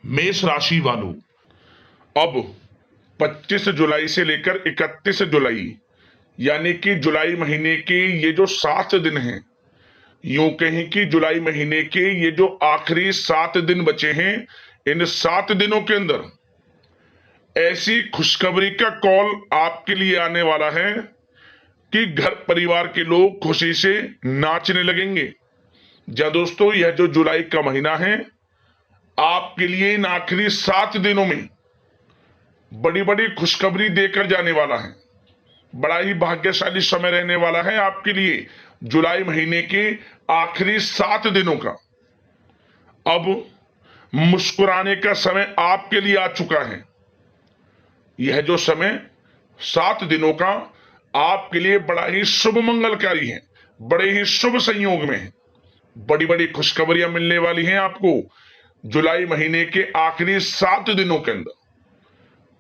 मेष राशि वालों, अब 25 जुलाई से लेकर 31 जुलाई यानी कि जुलाई महीने के ये जो 7 दिन हैं, यूं कहें कि जुलाई महीने के ये जो आखिरी 7 दिन बचे हैं, इन 7 दिनों के अंदर ऐसी खुशखबरी का कॉल आपके लिए आने वाला है कि घर परिवार के लोग खुशी से नाचने लगेंगे। जा दोस्तों, यह जो जुलाई का महीना है आपके लिए इन आखिरी 7 दिनों में बड़ी बड़ी खुशखबरी देकर जाने वाला है। बड़ा ही भाग्यशाली समय रहने वाला है आपके लिए जुलाई महीने के आखिरी 7 दिनों का। अब मुस्कुराने का समय आपके लिए आ चुका है। यह जो समय 7 दिनों का आपके लिए बड़ा ही शुभ मंगलकारी है, बड़े ही शुभ संयोग में है। बड़ी बड़ी खुशखबरियां मिलने वाली हैं आपको जुलाई महीने के आखिरी 7 दिनों के अंदर।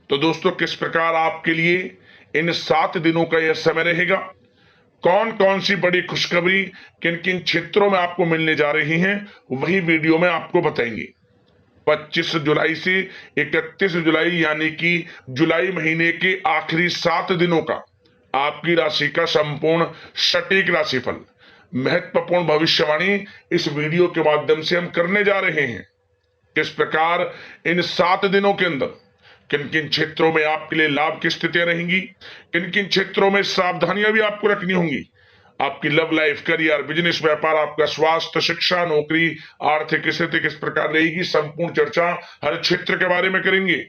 तो दोस्तों, किस प्रकार आपके लिए इन 7 दिनों का यह समय रहेगा, कौन कौन सी बड़ी खुशखबरी किन किन क्षेत्रों में आपको मिलने जा रही हैं, वही वीडियो में आपको बताएंगे। 25 जुलाई से 31 जुलाई यानी कि जुलाई महीने के आखिरी 7 दिनों का आपकी राशि का संपूर्ण सटीक राशिफल, महत्वपूर्ण भविष्यवाणी इस वीडियो के माध्यम से हम करने जा रहे हैं। किस प्रकार इन 7 दिनों के अंदर किन किन क्षेत्रों में आपके लिए लाभ की स्थितियां रहेंगी, किन किन क्षेत्रों में सावधानियां भी आपको रखनी होंगी। आपकी लव लाइफ, करियर, बिजनेस, व्यापार, आपका स्वास्थ्य, शिक्षा, नौकरी, आर्थिक स्थिति किस प्रकार रहेगी, संपूर्ण चर्चा हर क्षेत्र के बारे में करेंगे।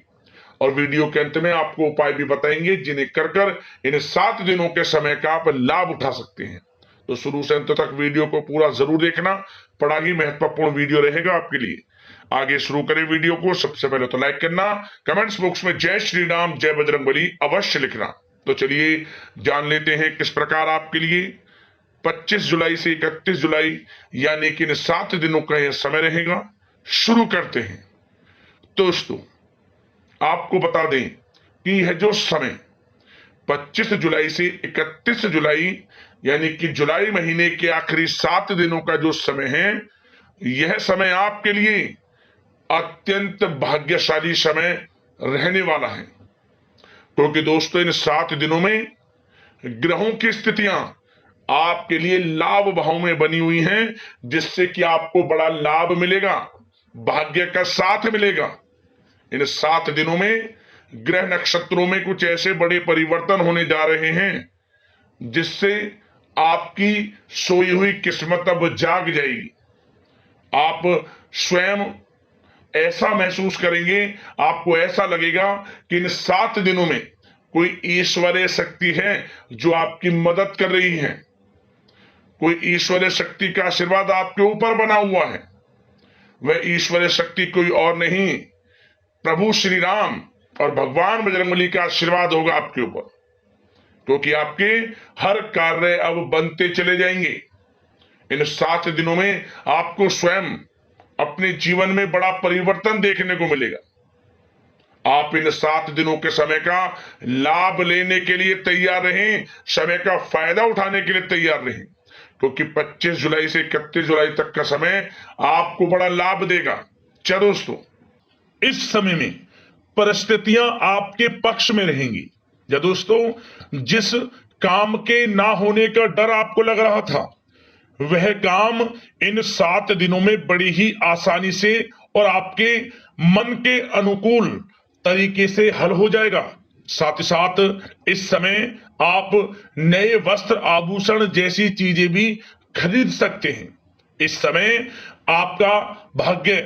और वीडियो के अंत में आपको उपाय भी बताएंगे जिन्हें कर इन 7 दिनों के समय का आप लाभ उठा सकते हैं। तो शुरू से अंत तक वीडियो को पूरा जरूर देखना, बड़ा ही महत्वपूर्ण वीडियो रहेगा आपके लिए। आगे शुरू करें वीडियो को। सबसे पहले तो लाइक करना, कमेंट्स बॉक्स में जय श्री राम, जय बजरंगबली अवश्य लिखना। तो चलिए जान लेते हैं किस प्रकार आपके लिए 25 जुलाई से 31 जुलाई यानी कि इन 7 दिनों का यह समय रहेगा। शुरू करते हैं। दोस्तों, आपको बता दें कि यह जो समय 25 जुलाई से 31 जुलाई यानी कि जुलाई महीने के आखिरी 7 दिनों का जो समय है, यह समय आपके लिए अत्यंत भाग्यशाली समय रहने वाला है। क्योंकि दोस्तों, इन 7 दिनों में ग्रहों की स्थितियां आपके लिए लाभ भाव में बनी हुई हैं, जिससे कि आपको बड़ा लाभ मिलेगा, भाग्य का साथ मिलेगा। इन 7 दिनों में ग्रह नक्षत्रों में कुछ ऐसे बड़े परिवर्तन होने जा रहे हैं जिससे आपकी सोई हुई किस्मत अब जाग जाएगी। आप स्वयं ऐसा महसूस करेंगे, आपको ऐसा लगेगा कि इन 7 दिनों में कोई ईश्वरीय शक्ति है जो आपकी मदद कर रही है। कोई ईश्वरीय शक्ति का आशीर्वाद आपके ऊपर बना हुआ है। वह ईश्वरीय शक्ति कोई और नहीं, प्रभु श्री राम और भगवान बजरंगबली का आशीर्वाद होगा आपके ऊपर। क्योंकि आपके हर कार्य अब बनते चले जाएंगे। इन 7 दिनों में आपको स्वयं अपने जीवन में बड़ा परिवर्तन देखने को मिलेगा। आप इन 7 दिनों के समय का लाभ लेने के लिए तैयार रहें, समय का फायदा उठाने के लिए तैयार रहें। क्योंकि 25 जुलाई से 31 जुलाई तक का समय आपको बड़ा लाभ देगा। चलो दोस्तों, इस समय में परिस्थितियां आपके पक्ष में रहेंगी। या दोस्तों, जिस काम के ना होने का डर आपको लग रहा था, वह काम इन 7 दिनों में बड़ी ही आसानी से और आपके मन के अनुकूल तरीके से हल हो जाएगा। साथ ही साथ इस समय आप नए वस्त्र, आभूषण जैसी चीजें भी खरीद सकते हैं। इस समय आपका भाग्य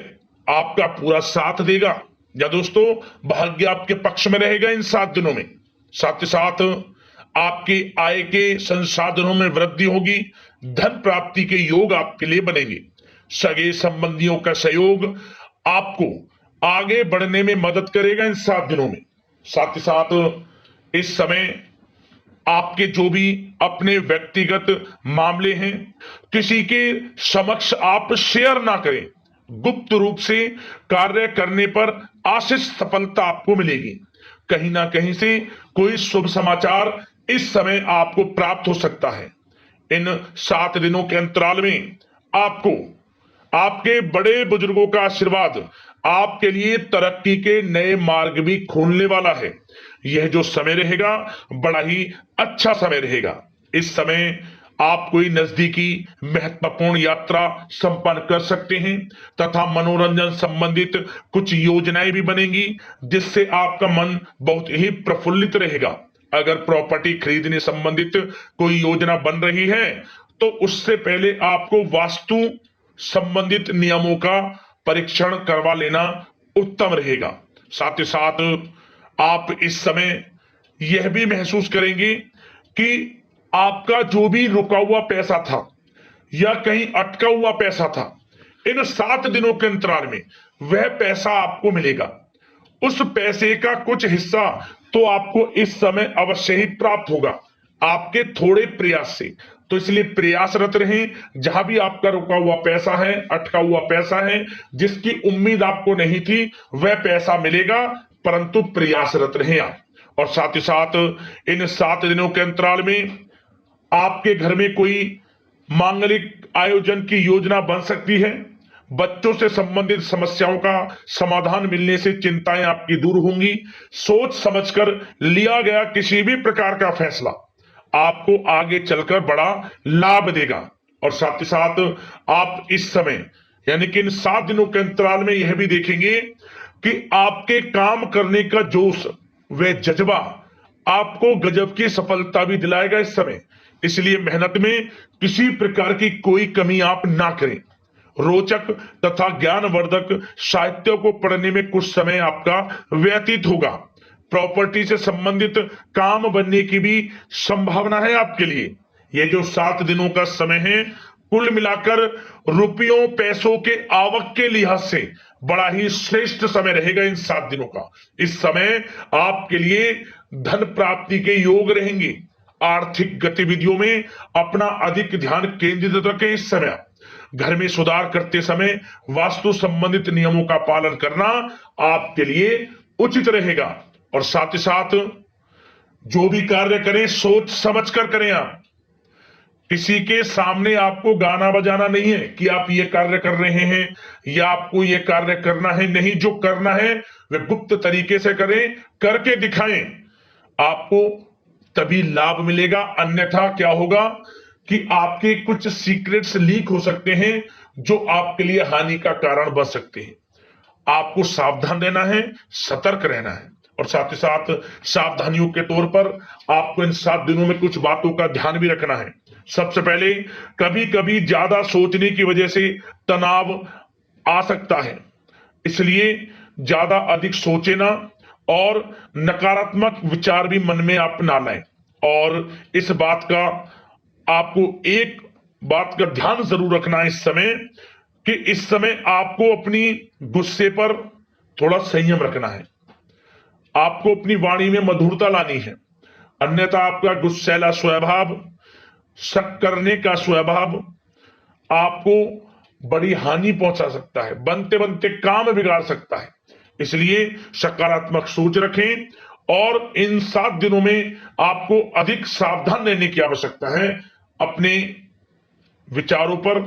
आपका पूरा साथ देगा। या दोस्तों, भाग्य आपके पक्ष में रहेगा इन 7 दिनों में। साथ ही साथ आपकी आय के संसाधनों में वृद्धि होगी, धन प्राप्ति के योग आपके लिए बनेंगे। सगे संबंधियों का सहयोग आपको आगे बढ़ने में मदद करेगा इन 7 दिनों में। साथ ही साथ इस समय आपके जो भी अपने व्यक्तिगत मामले हैं, किसी के समक्ष आप शेयर ना करें। गुप्त रूप से कार्य करने पर आशीष सफलता आपको मिलेगी। कहीं ना कहीं से कोई शुभ समाचार इस समय आपको प्राप्त हो सकता है। इन 7 दिनों के अंतराल में आपको आपके बड़े बुजुर्गों का आशीर्वाद आपके लिए तरक्की के नए मार्ग भी खोलने वाला है। यह जो समय रहेगा बड़ा ही अच्छा समय रहेगा। इस समय आप कोई नजदीकी महत्वपूर्ण यात्रा संपन्न कर सकते हैं तथा मनोरंजन संबंधित कुछ योजनाएं भी बनेंगी, जिससे आपका मन बहुत ही प्रफुल्लित रहेगा। अगर प्रॉपर्टी खरीदने संबंधित कोई योजना बन रही है तो उससे पहले आपको वास्तु संबंधित नियमों का परीक्षण करवा लेना उत्तम रहेगा। साथ ही साथ आप इस समय यह भी महसूस करेंगे कि आपका जो भी रुका हुआ पैसा था या कहीं अटका हुआ पैसा था, इन 7 दिनों के अंतराल में वह पैसा आपको मिलेगा। उस पैसे का कुछ हिस्सा तो आपको इस समय अवश्य ही प्राप्त होगा, आपके थोड़े प्रयास से। तो इसलिए प्रयासरत रहें। जहां भी आपका रुका हुआ पैसा है, अटका हुआ पैसा है, जिसकी उम्मीद आपको नहीं थी, वह पैसा मिलेगा, परंतु प्रयासरत रहें आप। और साथ ही साथ इन 7 दिनों के अंतराल में आपके घर में कोई मांगलिक आयोजन की योजना बन सकती है। बच्चों से संबंधित समस्याओं का समाधान मिलने से चिंताएं आपकी दूर होंगी। सोच समझकर लिया गया किसी भी प्रकार का फैसला आपको आगे चलकर बड़ा लाभ देगा। और साथ ही साथ आप इस समय यानी कि इन 7 दिनों के अंतराल में यह भी देखेंगे कि आपके काम करने का जोश व जज्बा आपको गजब की सफलता भी दिलाएगा इस समय। इसलिए मेहनत में किसी प्रकार की कोई कमी आप ना करें। रोचक तथा ज्ञानवर्धक साहित्य को पढ़ने में कुछ समय आपका व्यतीत होगा। प्रॉपर्टी से संबंधित काम बनने की भी संभावना है आपके लिए। ये जो 7 दिनों का समय है, कुल मिलाकर रुपयों पैसों के आवक के लिहाज से बड़ा ही श्रेष्ठ समय रहेगा इन 7 दिनों का। इस समय आपके लिए धन प्राप्ति के योग रहेंगे। आर्थिक गतिविधियों में अपना अधिक ध्यान केंद्रित रखें। इस समय घर में सुधार करते समय वास्तु संबंधित नियमों का पालन करना आपके लिए उचित रहेगा। और साथ ही साथ जो भी कार्य करें सोच समझ कर करें। आप किसी के सामने आपको गाना बजाना नहीं है कि आप ये कार्य कर रहे हैं या आपको ये कार्य करना है। नहीं, जो करना है वह गुप्त तरीके से करें, करके दिखाएं। आपको तभी लाभ मिलेगा, अन्यथा क्या होगा कि आपके कुछ सीक्रेट्स लीक हो सकते हैं जो आपके लिए हानि का कारण बन सकते हैं। आपको सावधान रहना है, सतर्क रहना है। और साथ ही साथ सावधानियों के तौर पर आपको इन 7 दिनों में कुछ बातों का ध्यान भी रखना है। सबसे पहले, कभी कभी ज्यादा सोचने की वजह से तनाव आ सकता है, इसलिए ज्यादा अधिक सोचे ना और नकारात्मक विचार भी मन में आप ना लाएं। और इस बात का आपको एक बात का ध्यान जरूर रखना है इस समय कि इस समय आपको अपनी गुस्से पर थोड़ा संयम रखना है। आपको अपनी वाणी में मधुरता लानी है, अन्यथा आपका गुस्सैला स्वभाव, शक करने का स्वभाव आपको बड़ी हानि पहुंचा सकता है, बनते बनते काम बिगाड़ सकता है। इसलिए सकारात्मक सोच रखें और इन 7 दिनों में आपको अधिक सावधान रहने की आवश्यकता है। अपने विचारों पर,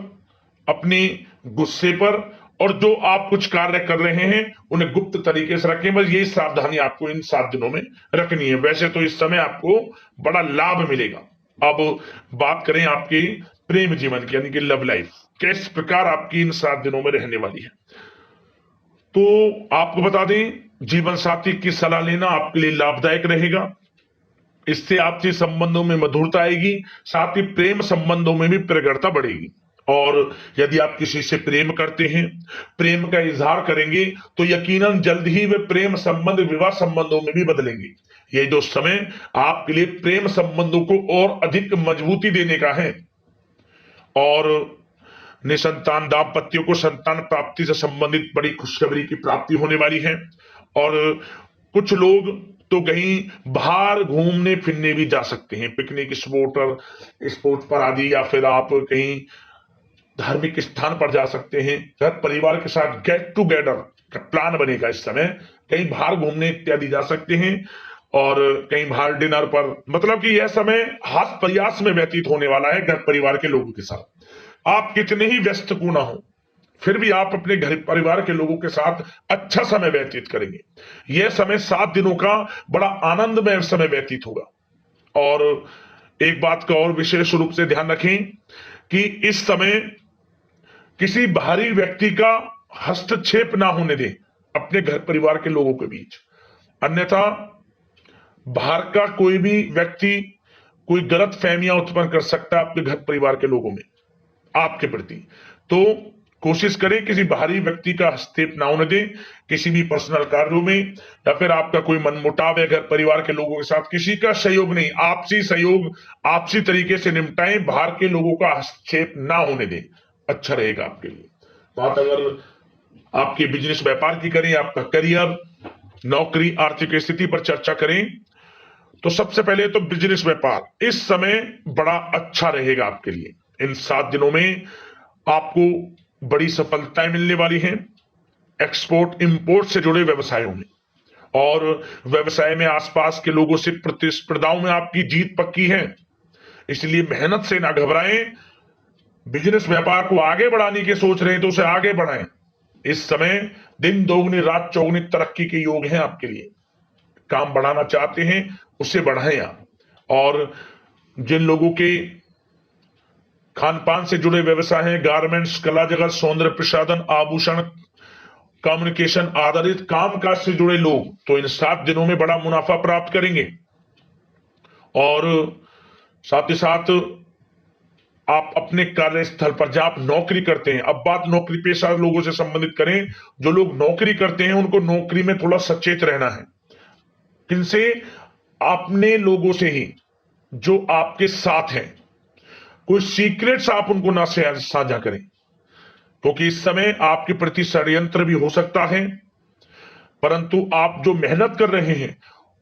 अपने गुस्से पर, और जो आप कुछ कार्य कर रहे हैं उन्हें गुप्त तरीके से रखें। बस यही सावधानी आपको इन 7 दिनों में रखनी है। वैसे तो इस समय आपको बड़ा लाभ मिलेगा। अब बात करें आपके प्रेम जीवन की, यानी कि लव लाइफ किस प्रकार आपकी इन 7 दिनों में रहने वाली है। तो आपको बता दें, जीवन साथी की सलाह लेना आपके लिए लाभदायक रहेगा। इससे आपसी संबंधों में मधुरता आएगी, साथ ही प्रेम संबंधों में भी प्रगाढ़ता बढ़ेगी। और यदि आप किसी से प्रेम करते हैं, प्रेम का इजहार करेंगे, तो यकीनन जल्द ही वे प्रेम संबंध विवाह संबंधों में भी बदलेंगे। ये जो समय आपके लिए प्रेम संबंधों को और अधिक मजबूती देने का है। और निसंतान दाम्पत्यों को संतान प्राप्ति से संबंधित बड़ी खुशखबरी की प्राप्ति होने वाली है। और कुछ लोग तो कहीं बाहर घूमने फिरने भी जा सकते हैं, पिकनिक स्पॉट पर आदि, या फिर आप कहीं धार्मिक स्थान पर जा सकते हैं। घर परिवार के साथ गेट टुगेदर का प्लान बनेगा। इस समय कहीं बाहर घूमने इत्यादि जा सकते हैं और कहीं बाहर डिनर पर, मतलब कि यह समय हास प्रयास में व्यतीत होने वाला है घर परिवार के लोगों के साथ। आप कितने ही व्यस्त क्यों ना हो, फिर भी आप अपने घर परिवार के लोगों के साथ अच्छा समय व्यतीत करेंगे। यह समय 7 दिनों का बड़ा आनंदमय समय व्यतीत होगा। और एक बात का और विशेष रूप से ध्यान रखें कि इस समय किसी बाहरी व्यक्ति का हस्तक्षेप ना होने दें अपने घर परिवार के लोगों के बीच, अन्यथा बाहर का कोई भी व्यक्ति कोई गलत फहमियां उत्पन्न कर सकता है आपके घर परिवार के लोगों में आपके प्रति। तो कोशिश करें किसी बाहरी व्यक्ति का हस्तक्षेप ना होने दें किसी भी पर्सनल कार्यों में, या फिर आपका कोई मनमुटाव है घर परिवार के लोगों के साथ, किसी का सहयोग नहीं, आपसी सहयोग आपसी तरीके से निपटाएं, बाहर के लोगों का हस्तक्षेप ना होने दें, अच्छा रहेगा आपके लिए। बात अगर आपके बिजनेस व्यापार की करें, आपका करियर, नौकरी, आर्थिक स्थिति पर चर्चा करें, तो सबसे पहले तो बिजनेस व्यापार इस समय बड़ा अच्छा रहेगा आपके लिए। इन 7 दिनों में आपको बड़ी सफलताएं मिलने वाली हैं एक्सपोर्ट इंपोर्ट से जुड़े व्यवसायों में, और व्यवसाय में आसपास के लोगों से प्रतिस्पर्धाओं में आपकी जीत पक्की है, इसलिए मेहनत से ना घबराएं। बिजनेस व्यापार को आगे बढ़ाने की सोच रहे हैं तो उसे आगे बढ़ाएं। इस समय दिन दोगुनी रात चौगुनी तरक्की के योग हैं आपके लिए। काम बढ़ाना चाहते हैं उसे बढ़ाएं आप। और जिन लोगों के खान पान से जुड़े व्यवसाय हैं, गारमेंट्स, कला जगत, सौंदर्य प्रसाधन, आभूषण, कम्युनिकेशन आधारित कामकाज से जुड़े लोग, तो इन 7 दिनों में बड़ा मुनाफा प्राप्त करेंगे। और साथ ही साथ आप अपने कार्यस्थल पर जहां आप नौकरी करते हैं, अब बात नौकरी पेशा लोगों से संबंधित करें, जो लोग नौकरी करते हैं उनको नौकरी में थोड़ा सचेत रहना है। किनसे? अपने लोगों से ही जो आपके साथ हैं। कोई सीक्रेट्स आप उनको ना साझा करें, क्योंकि इस समय आपके प्रति षड्यंत्र भी हो सकता है। परंतु आप जो मेहनत कर रहे हैं,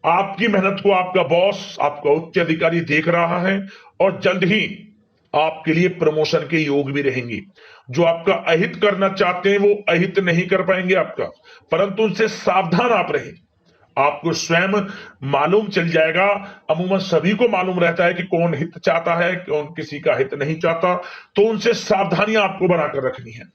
आपकी मेहनत को आपका बॉस, आपका उच्च अधिकारी देख रहा है, और जल्द ही आपके लिए प्रमोशन के योग भी रहेंगे। जो आपका अहित करना चाहते हैं वो अहित नहीं कर पाएंगे आपका, परंतु उनसे सावधान आप रहें। आपको स्वयं मालूम चल जाएगा, अमूमन सभी को मालूम रहता है कि कौन हित चाहता है, कौन किसी का हित नहीं चाहता, तो उनसे सावधानियां आपको बनाकर रखनी है।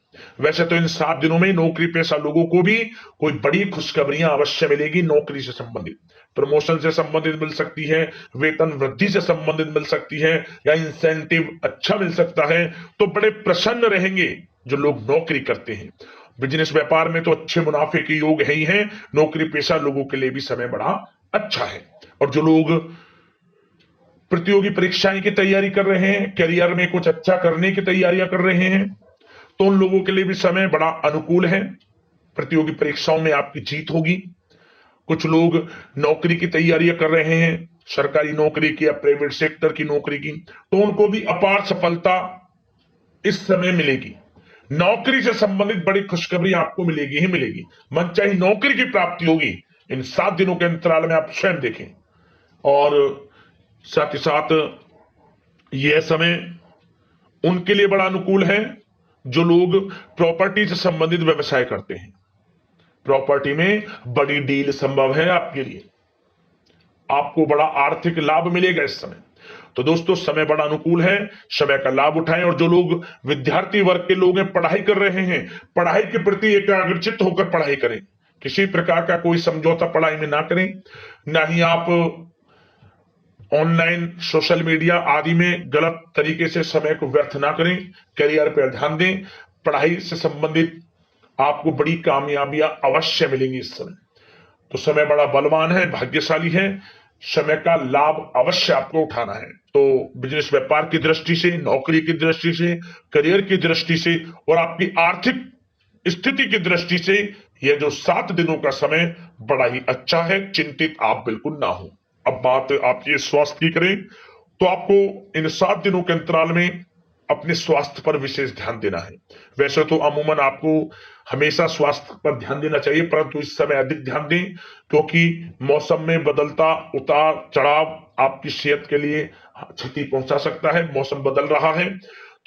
वैसे तो इन 7 दिनों में नौकरी पेशा लोगों को भी कोई बड़ी खुशखबरियां अवश्य मिलेगी। नौकरी से संबंधित, प्रमोशन से संबंधित मिल सकती है, वेतन वृद्धि से संबंधित मिल सकती है, या इंसेंटिव अच्छा मिल सकता है। तो बड़े प्रसन्न रहेंगे जो लोग नौकरी करते हैं। बिजनेस व्यापार में तो अच्छे मुनाफे के योग है ही हैं, नौकरी पेशा लोगों के लिए भी समय बड़ा अच्छा है। और जो लोग प्रतियोगी परीक्षाएं की तैयारी कर रहे हैं, करियर में कुछ अच्छा करने की तैयारियां कर रहे हैं, तो उन लोगों के लिए भी समय बड़ा अनुकूल है। प्रतियोगी परीक्षाओं में आपकी जीत होगी। कुछ लोग नौकरी की तैयारियां कर रहे हैं, सरकारी नौकरी की या प्राइवेट सेक्टर की नौकरी की, तो उनको भी अपार सफलता इस समय मिलेगी। नौकरी से संबंधित बड़ी खुशखबरी आपको मिलेगी ही मिलेगी। मनचाही नौकरी की प्राप्ति होगी इन 7 दिनों के अंतराल में, आप स्वयं देखें। और साथ ही साथ यह समय उनके लिए बड़ा अनुकूल है जो लोग प्रॉपर्टी से संबंधित व्यवसाय करते हैं। प्रॉपर्टी में बड़ी डील संभव है आपके लिए, आपको बड़ा आर्थिक लाभ मिलेगा इस समय। तो दोस्तों समय बड़ा अनुकूल है, समय का लाभ उठाएं। और जो लोग विद्यार्थी वर्ग के लोग हैं, पढ़ाई कर रहे हैं, पढ़ाई के प्रति एकाग्रचित्त होकर पढ़ाई करें। किसी प्रकार का कोई समझौता पढ़ाई में ना करें, ना ही आप ऑनलाइन सोशल मीडिया आदि में गलत तरीके से समय को व्यर्थ ना करें। करियर पर ध्यान दें। पढ़ाई से संबंधित आपको बड़ी कामयाबियां अवश्य मिलेंगी इस समय। तो समय बड़ा बलवान है, भाग्यशाली है, समय का लाभ अवश्य आपको उठाना है। तो बिजनेस व्यापार की दृष्टि से, नौकरी की दृष्टि से, करियर की दृष्टि से और आपकी आर्थिक स्थिति की दृष्टि से यह जो 7 दिनों का समय बड़ा ही अच्छा है, चिंतित आप बिल्कुल ना हो। अब बात आपके स्वास्थ्य की करें तो आपको इन 7 दिनों के अंतराल में अपने स्वास्थ्य पर विशेष ध्यान देना है। वैसे तो अमूमन आपको हमेशा स्वास्थ्य पर ध्यान देना चाहिए, परंतु इस समय अधिक ध्यान दें, क्योंकि मौसम में बदलता उतार चढ़ाव आपकी सेहत के लिए क्षति पहुंचा सकता है। मौसम बदल रहा है,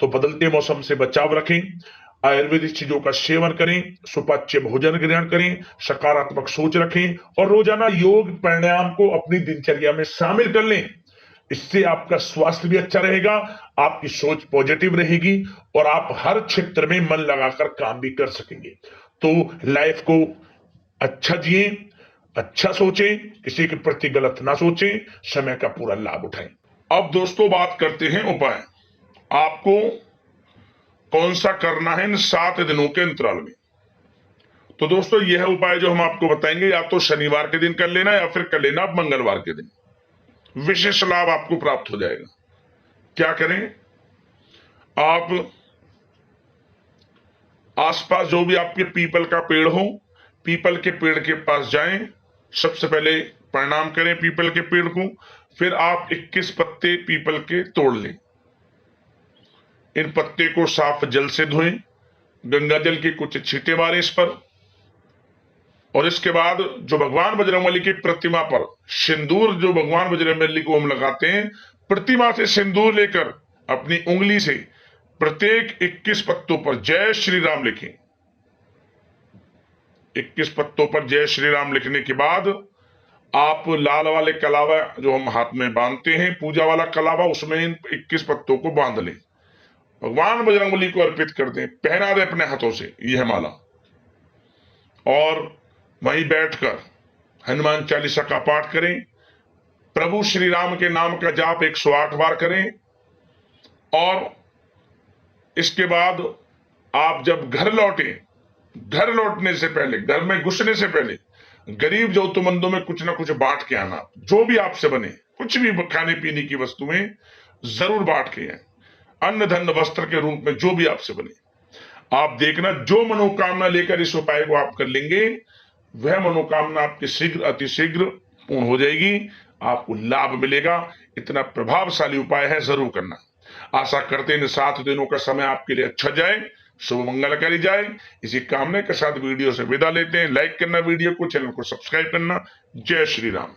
तो बदलते मौसम से बचाव रखें। आयुर्वेदिक चीजों का सेवन करें, सुपाच्य भोजन ग्रहण करें, सकारात्मक सोच रखें और रोजाना योग प्राणायाम को अपनी दिनचर्या में शामिल कर लें। इससे आपका स्वास्थ्य भी अच्छा रहेगा, आपकी सोच पॉजिटिव रहेगी और आप हर क्षेत्र में मन लगाकर काम भी कर सकेंगे। तो लाइफ को अच्छा जिए, अच्छा सोचें, किसी के प्रति गलत ना सोचें, समय का पूरा लाभ उठाएं। अब दोस्तों बात करते हैं उपाय। आपको कौन सा करना है इन 7 दिनों के अंतराल में। तो दोस्तों यह उपाय जो हम आपको बताएंगे, या तो शनिवार के दिन कर लेना या फिर कर लेना मंगलवार के दिन, विशेष लाभ आपको प्राप्त हो जाएगा। क्या करें, आप आसपास जो भी आपके पीपल का पेड़ हो, पीपल के पेड़ के पास जाएं, सबसे पहले प्रणाम करें पीपल के पेड़ को, फिर आप 21 पत्ते पीपल के तोड़ लें। इन पत्ते को साफ जल से धोएं, गंगा जल के कुछ छींटे मारें इस पर, और इसके बाद जो भगवान बजरंगबली की प्रतिमा पर सिंदूर, जो भगवान बजरंगबली को हम लगाते हैं, प्रतिमा से सिंदूर लेकर अपनी उंगली से प्रत्येक 21 पत्तों पर जय श्री राम लिखें। 21 पत्तों पर जय श्री राम लिखने के बाद आप लाल वाले कलावा जो हम हाथ में बांधते हैं, पूजा वाला कलावा, उसमें इन 21 पत्तों को बांध लें, भगवान बजरंगबली को अर्पित कर दें, पहना दें अपने हाथों से यह माला, और वहीं बैठकर हनुमान चालीसा का पाठ करें, प्रभु श्री राम के नाम का जाप 108 बार करें, और इसके बाद आप जब घर लौटें, घर लौटने से पहले, घर में घुसने से पहले गरीब जरूरतमंदों में कुछ ना कुछ बांट के आना। जो भी आपसे बने, कुछ भी खाने पीने की वस्तुएं जरूर बांट के आए, अन्न धन वस्त्र के रूप में जो भी आपसे बने। आप देखना, जो मनोकामना लेकर इस उपाय को आप कर लेंगे, वह मनोकामना आपकी शीघ्र अतिशीघ्र पूर्ण हो जाएगी, आपको लाभ मिलेगा। इतना प्रभावशाली उपाय है, जरूर करना। आशा करते हैं इन 7 दिनों का समय आपके लिए अच्छा जाए, शुभ मंगलकारी जाए। इसी कामना के साथ वीडियो से विदा लेते हैं। लाइक करना वीडियो को, चैनल को सब्सक्राइब करना। जय श्री राम।